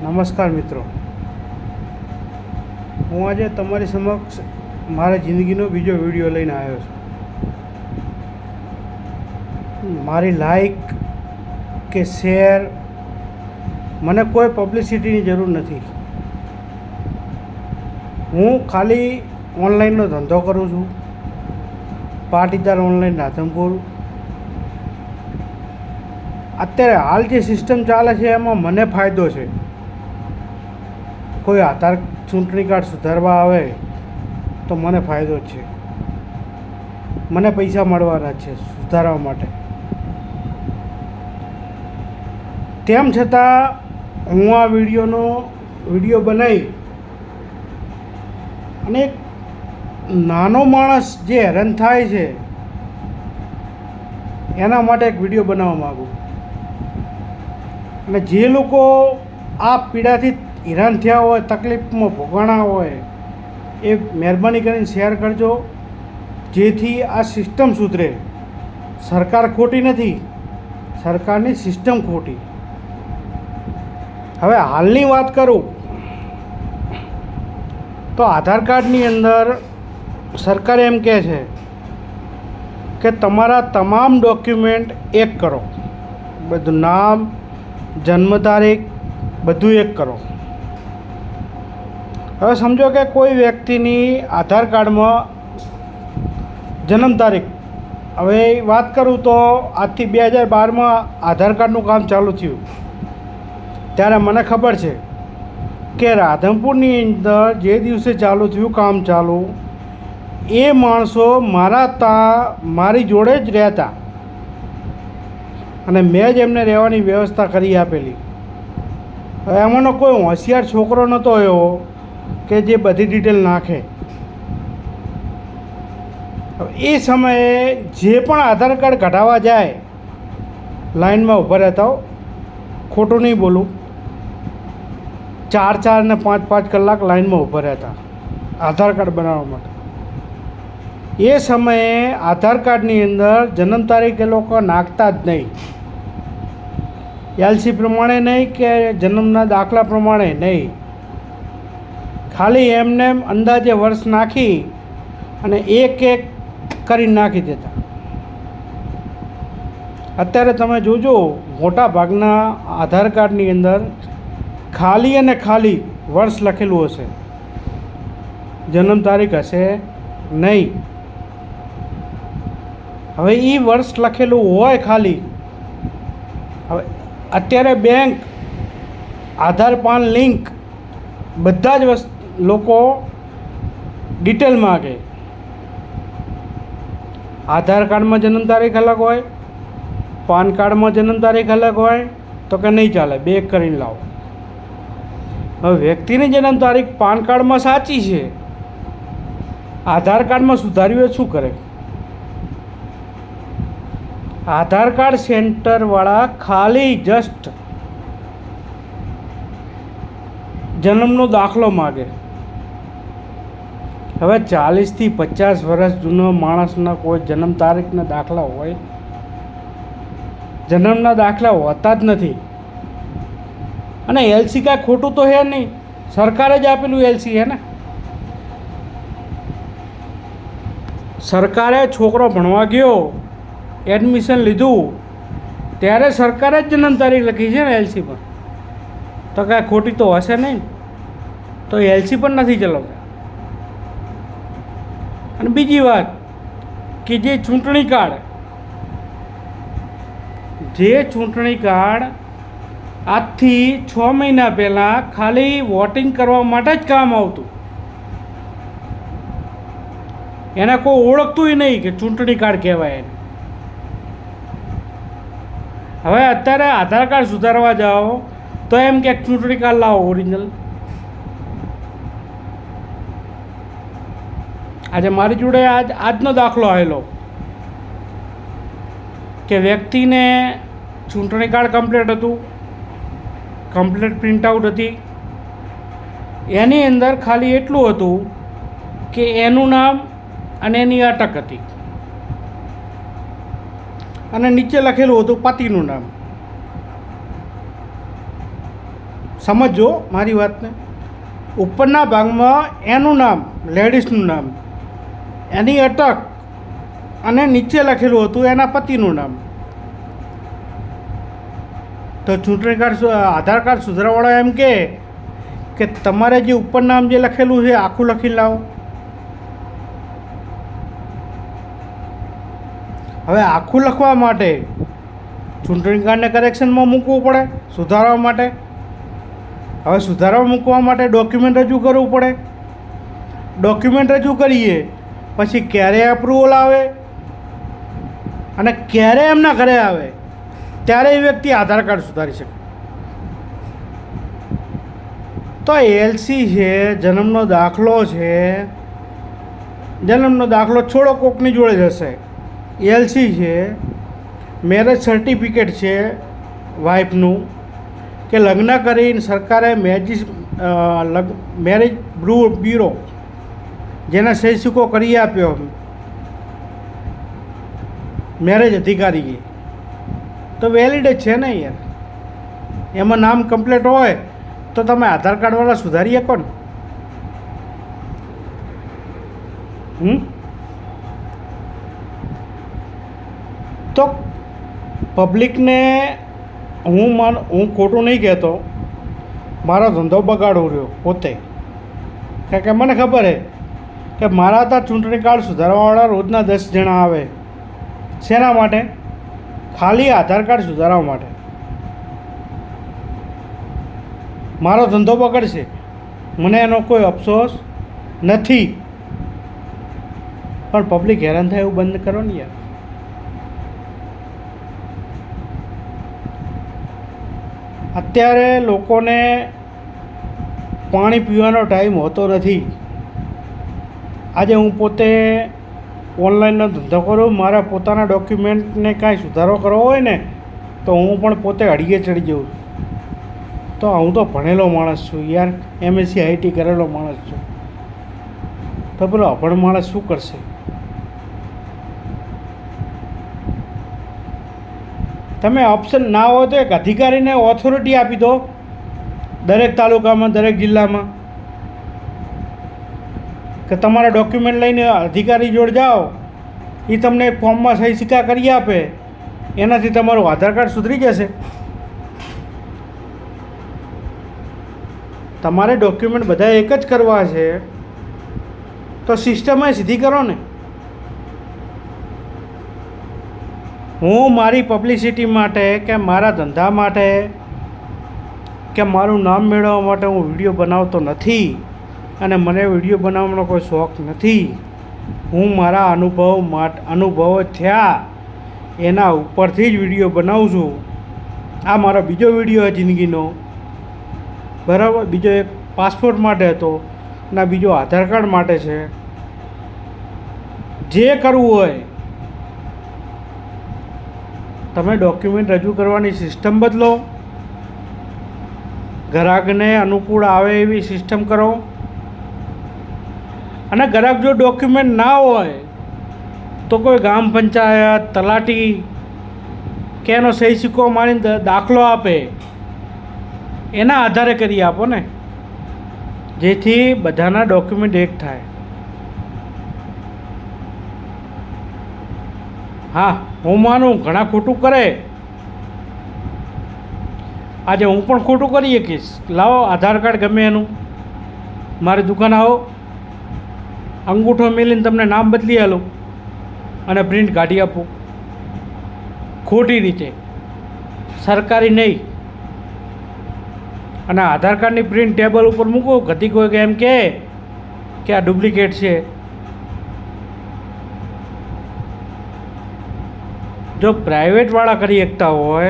નમસ્કાર મિત્રો, હું આજે તમારી સમક્ષ મારા જિંદગીનો બીજો વિડીયો લઈને આવ્યો છું. મારી લાઈક કે શેર, મને કોઈ પબ્લિસિટીની જરૂર નથી. હું ખાલી ઓનલાઈનનો ધંધો કરું છું, પાટીદાર ઓનલાઈન રાધનપુર. અત્યારે હાલ જે સિસ્ટમ ચાલે છે એમાં મને ફાયદો છે. કોઈ આધાર ચૂંટણી કાર્ડ સુધારવા આવે તો મને ફાયદો જ છે, મને પૈસા મળવાના છે સુધારવા માટે. તેમ છતાં હું આ વિડીયો બનાવી અને એક નાનો માણસ જે હેરાન થાય છે એના માટે એક વિડીયો બનાવવા માગું. અને જે લોકો આ પીડાથી હેરાન થયા હોય, તકલીફમાં ભોગવણા હોય, એ મહેરબાની કરીને શેર કરજો, જેથી આ સિસ્ટમ સુધરે. સરકાર ખોટી નથી, સરકારની સિસ્ટમ ખોટી. હવે હાલની વાત કરું તો આધાર કાર્ડની અંદર સરકાર એમ કહે છે કે તમારા તમામ ડોક્યુમેન્ટ એક કરો, બધું નામ, જન્મ તારીખ બધું એક કરો. હવે સમજો કે કોઈ વ્યક્તિની આધાર કાર્ડમાં જન્મ તારીખ, હવે વાત કરું તો આજથી 2012માં આધાર કાર્ડનું કામ ચાલુ થયું, ત્યારે મને ખબર છે કે રાધનપુરની અંદર જે દિવસે ચાલુ થયું કામ ચાલુ, એ માણસો મારી જોડે જ રહેતા અને મેં જ એમને રહેવાની વ્યવસ્થા કરી આપેલી. હવે એમાંનો કોઈ હોશિયાર છોકરો નહોતો એવો કે જે બધી ડિટેલ નાખે. હવે એ સમયે જે પણ આધાર કાર્ડ કઢાવવા જાય લાઈનમાં ઊભા રહેતા, ખોટું નહીં બોલું, 4 ને 5 કલાક લાઈનમાં ઊભા રહેતા આધાર કાર્ડ બનાવવા માટે. એ સમયે આધાર કાર્ડની અંદર જન્મ તારીખ એ લોકો નાખતા જ નહીં, એલસી પ્રમાણે નહીં કે જન્મના દાખલા પ્રમાણે નહીં, ખાલી એમને અંદાજે વર્ષ નાખી અને એક કરીને નાખી દેતા. અત્યારે તમે જોજો, મોટા ભાગના આધાર કાર્ડની અંદર ખાલી અને ખાલી વર્ષ લખેલું હશે, જન્મ તારીખ હશે નહીં. હવે એ વર્ષ લખેલું હોય ખાલી. હવે અત્યારે બેંક, આધાર પાન લિંક બધા જ લોકો ડિટેલ માગે. આધાર કાર્ડમાં જન્મ તારીખ અલગ હોય, પાન કાર્ડમાં જન્મ તારીખ અલગ હોય તો કે નહીં ચાલે, બે કરીને લાવો. હવે વ્યક્તિની જન્મ તારીખ પાન કાર્ડમાં સાચી છે, આધાર કાર્ડમાં સુધાર્યું શું કરે? આધાર કાર્ડ સેન્ટરવાળા ખાલી જસ્ટ જન્મનો દાખલો માગે. હવે 40 થી 50 વર્ષ જૂનો માણસના કોઈ જન્મ તારીખના દાખલા હોય? જન્મના દાખલા હોતા જ નથી. અને એલસી કાંઈ ખોટું તો હે નહીં, સરકારે જ આપેલું એલસી હે ને. સરકારે છોકરો ભણવા ગયો, એડમિશન લીધું, ત્યારે સરકારે જ જન્મ તારીખ લખી છે ને એલસી પર, તો કાંઈ ખોટી તો હશે નહીં, તો એલસી પણ નથી ચલાવતા. અને બીજી વાત કે જે ચૂંટણી કાર્ડ આજથી 6 મહિના પહેલાં ખાલી વોટિંગ કરવા માટે જ કામ આવતું, એને કોઈ ઓળખતું નહીં કે ચૂંટણી કાર્ડ કહેવાય એને. હવે અત્યારે આધાર કાર્ડ સુધારવા જાઓ તો એમ કે ચૂંટણી કાર્ડ લાવો ઓરિજિનલ. આજે મારી જોડે આજનો દાખલો આવેલો કે વ્યક્તિને ચૂંટણી કાર્ડ કમ્પ્લીટ હતું, કમ્પ્લીટ પ્રિન્ટ આઉટ હતી, એની અંદર ખાલી એટલું હતું કે એનું નામ અને એની અટક હતી, અને નીચે લખેલું હતું પતિનું નામ. સમજો મારી વાતને. ઉપરના ભાગમાં એનું નામ, લેડીઝનું નામ, એની અટક અને નીચે લખેલું હતું એના પતિનું નામ. તો ચૂંટણી કાર્ડ આધાર કાર્ડ સુધારવાળા એમ કે તમારે જે ઉપર નામ જે લખેલું છે આખું લખી લાવો. હવે આખું લખવા માટે ચૂંટણી કાર્ડને કરેક્શનમાં મૂકવું પડે સુધારવા માટે. હવે સુધારવા મૂકવા માટે ડોક્યુમેન્ટ રજૂ કરવું પડે. ડોક્યુમેન્ટ રજૂ કરીએ પછી ક્યારે અપ્રુવલ આવે અને ક્યારે એમના ઘરે આવે ત્યારે એ વ્યક્તિ આધાર કાર્ડ સુધારી શકે. તો એલસી છે, જન્મનો દાખલો છે, જન્મનો દાખલો છોડો કોકની જોડે જશે. એલસી છે, મેરેજ સર્ટિફિકેટ છે વાઈફનું, કે લગ્ન કરીને સરકારે મેરેજ બ્યુરો જેને સહી સિક્કો કરી આપ્યો મેરેજ અધિકારીએ, તો વેલિડ જ છે ને યાર. એમાં નામ કમ્પ્લીટ હોય તો તમે આધાર કાર્ડવાળા સુધારી શકો ને. તો પબ્લિકને હું ખોટું નહીં કહેતો, મારો ધંધો બગાડવો રહ્યો પોતે. કારણ કે મને ખબર છે કે મારા ત્યાં ચૂંટણી કાર્ડ સુધારવાવાળા રોજના 10 જણા આવે. શેના માટે? ખાલી આધાર કાર્ડ સુધારવા માટે. મારો ધંધો બગડશે, મને એનો કોઈ અફસોસ નથી, પણ પબ્લિક હેરાન થાય એવું બંધ કરો ને યાર. અત્યારે લોકોને પાણી પીવાનો ટાઈમ હોતો નથી. આજે હું પોતે ઓનલાઈનનો ધંધો કરું, મારા પોતાના ડોક્યુમેન્ટને કાંઈ સુધારો કરવો હોય ને તો હું પણ પોતે અડીએ ચડી જાઉં છું. તો હું તો ભણેલો માણસ છું યાર, MSc IT કરેલો માણસ છું. તો પેલો અભણ માણસ શું કરશે? તમે ઓપ્શન ના હોય તો એક અધિકારીને ઓથોરિટી આપી દો દરેક તાલુકામાં, દરેક જિલ્લામાં, કે તમારા ડોક્યુમેન્ટ લઈને અધિકારી જોડે જાઓ, એ તમને એક ફોર્મમાં સહી સિક્કા કરી આપે, એનાથી તમારું આધાર કાર્ડ સુધરી જશે. તમારે ડોક્યુમેન્ટ બધા એક જ કરવા છે તો સિસ્ટમ સીધી કરો ને. હું મારી પબ્લિસિટી માટે કે મારા ધંધા માટે કે મારું નામ મેળવવા માટે હું વિડીયો બનાવતો નથી, અને મને વિડીયો બનાવવાનો કોઈ શોખ નથી. હું મારા અનુભવો થયા એના ઉપરથી જ વિડીયો બનાવું છું. આ મારો બીજો વિડીયો જિંદગીનો, બરાબર. બીજો એક પાસપોર્ટ માટે હતો અને બીજો આધાર કાર્ડ માટે છે. જે કરવું હોય તમે ડોક્યુમેન્ટ રજૂ કરવાની સિસ્ટમ બદલો, ગ્રાહકને અનુકૂળ આવે એવી સિસ્ટમ કરો. અને ગ્રાહક જો ડોક્યુમેન્ટ ના હોય તો કોઈ ગ્રામ પંચાયત, તલાટી કે એનો સહી સિક્કો મારીને દાખલો આપે, એના આધારે કરી આપો ને, જેથી બધાના ડોક્યુમેન્ટ એક થાય. હા, હું માનું ઘણા ખોટું કરે, આજે હું પણ ખોટું કરી શકીશ. લાવો આધાર કાર્ડ ગમે એનું, મારી દુકાન આવો, અંગૂઠો મેલીને તમને નામ બદલી આલો અને પ્રિન્ટ કાઢી આપું ખોટી રીતે, સરકારી નહીં. અને આધાર કાર્ડની પ્રિન્ટ ટેબલ ઉપર મૂકો, ઘટી કોઈ એમ કે આ ડુપ્લિકેટ છે. જો પ્રાઇવેટવાળા કરી શકતા હોય